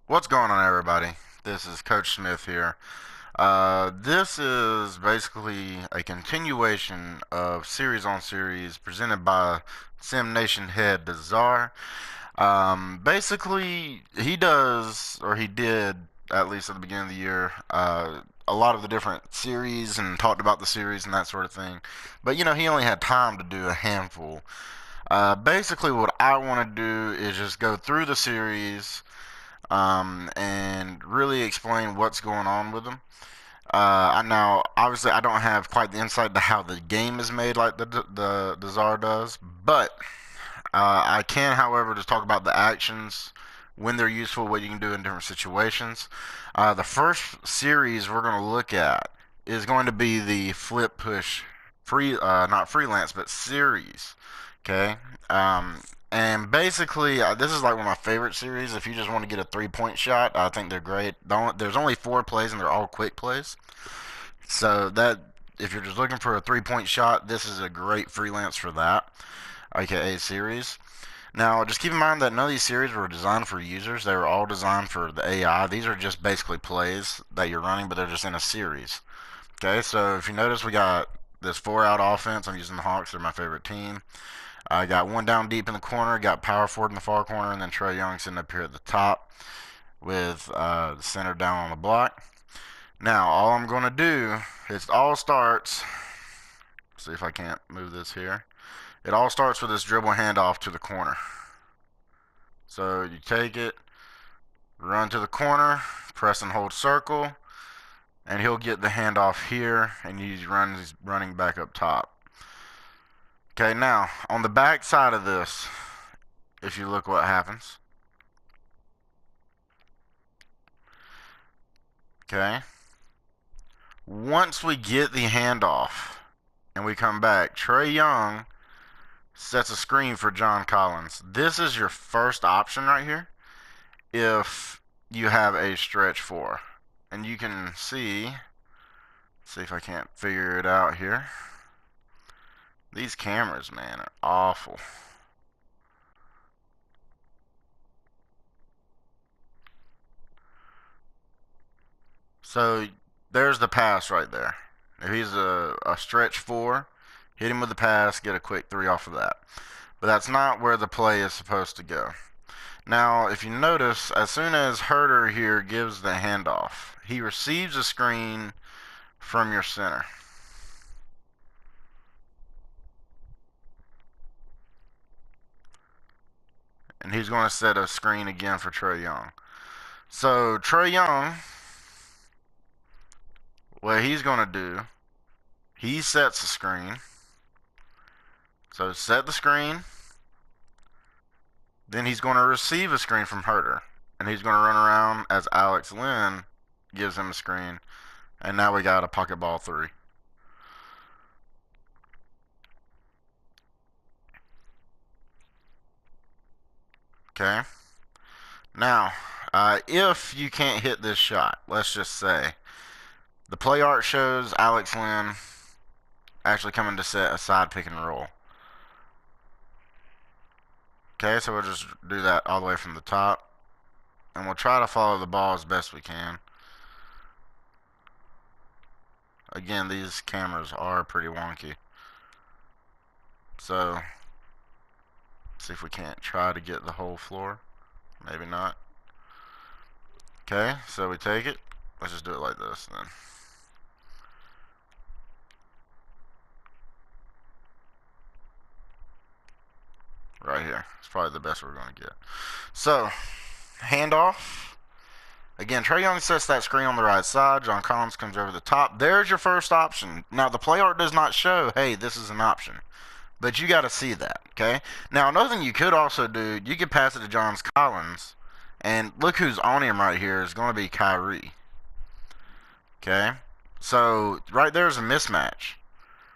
What's going on, everybody? This is Coach Smith here. This is basically a continuation of series on series presented by Sim Nation head Czar. Basically, he does, or he did, at least at the beginning of the year, a lot of the different series and talked about the series and that sort of thing. But he only had time to do a handful. Basically, what I want to do is just go through the series and really explain what's going on with them. Now, obviously, I don't have quite the insight to how the game is made like the Czar does, but I can, however, just talk about the actions when they're useful, what you can do in different situations. The first series we're going to look at is going to be the flip push not freelance, but series. Okay. And basically, this is like one of my favorite series. If you just want to get a 3-point shot, I think they're great. There's only 4 plays, and they're all quick plays. So that if you're just looking for a 3-point shot, this is a great freelance for that, aka series. Now, just keep in mind that none of these series were designed for users. They were all designed for the AI. These are just basically plays that you're running, but they're just in a series. Okay, so if you notice, we got this 4-out offense. I'm using the Hawks. They're my favorite team. I got one down deep in the corner, got power forward in the far corner, and then Trae Young sitting up here at the top with the center down on the block. Now, all I'm going to do is all starts. See if I can't move this here. It all starts with this dribble handoff to the corner. So you take it, run to the corner, press and hold circle, and he'll get the handoff here, and he's running back up top. Okay, now on the back side of this, if you look what happens. Okay. Once we get the handoff and we come back, Trae Young sets a screen for John Collins. This is your first option right here if you have a stretch 4. And you can see if I can't figure it out here. These cameras, man, are awful. So there's the pass right there. If he's a stretch 4, hit him with the pass, get a quick 3 off of that. But that's not where the play is supposed to go. Now, if you notice, as soon as Herter here gives the handoff, he receives a screen from your center. And he's going to set a screen again for Trae Young. So Trae Young, what he's going to do, he sets the screen. So set the screen. Then he's going to receive a screen from Herter. And he's going to run around as Alex Len gives him a screen. And now we got a pocket ball 3. Okay. Now, if you can't hit this shot, let's just say, the play art shows Alex Len actually coming to set a side pick and roll. Okay, so we'll just do that all the way from the top. And we'll try to follow the ball as best we can. Again, these cameras are pretty wonky. So, see if we can't try to get the whole floor. Maybe not. Okay, so we take it. Let's just do it like this then. Right here. It's probably the best we're going to get. So, handoff. Again, Trae Young sets that screen on the right side. John Collins comes over the top. There's your first option. Now, the play art does not show, hey, this is an option. But you got to see that, okay? Now, another thing you could also do, you could pass it to John Collins. And look who's on him right here is going to be Kyrie. Okay? So, right there is a mismatch.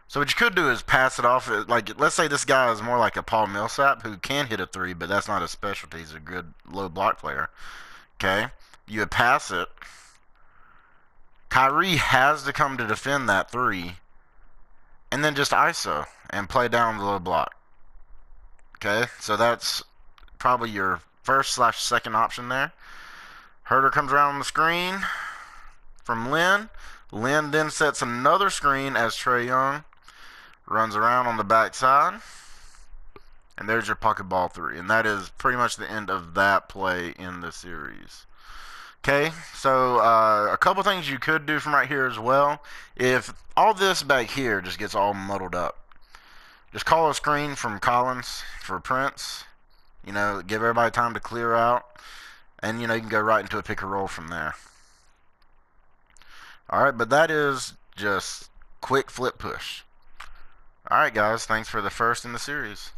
So what you could do is pass it off. Like, let's say this guy is more like a Paul Millsap who can hit a 3, but that's not his specialty. He's a good low block player. Okay? You would pass it. Kyrie has to come to defend that 3. And then just ISO and play down the low block. Okay? So that's probably your first/second option there. Herder comes around on the screen from Lynn. Lynn then sets another screen as Trae Young runs around on the backside. And there's your pocket ball 3. And that is pretty much the end of that play in the series. Okay, so a couple things you could do from right here as well. If all this back here just gets all muddled up, just call a screen from Collins for Prince. You know, give everybody time to clear out. And, you know, you can go right into a pick and roll from there. Alright, but that is just quick flip push. Alright, guys, thanks for the first in the series.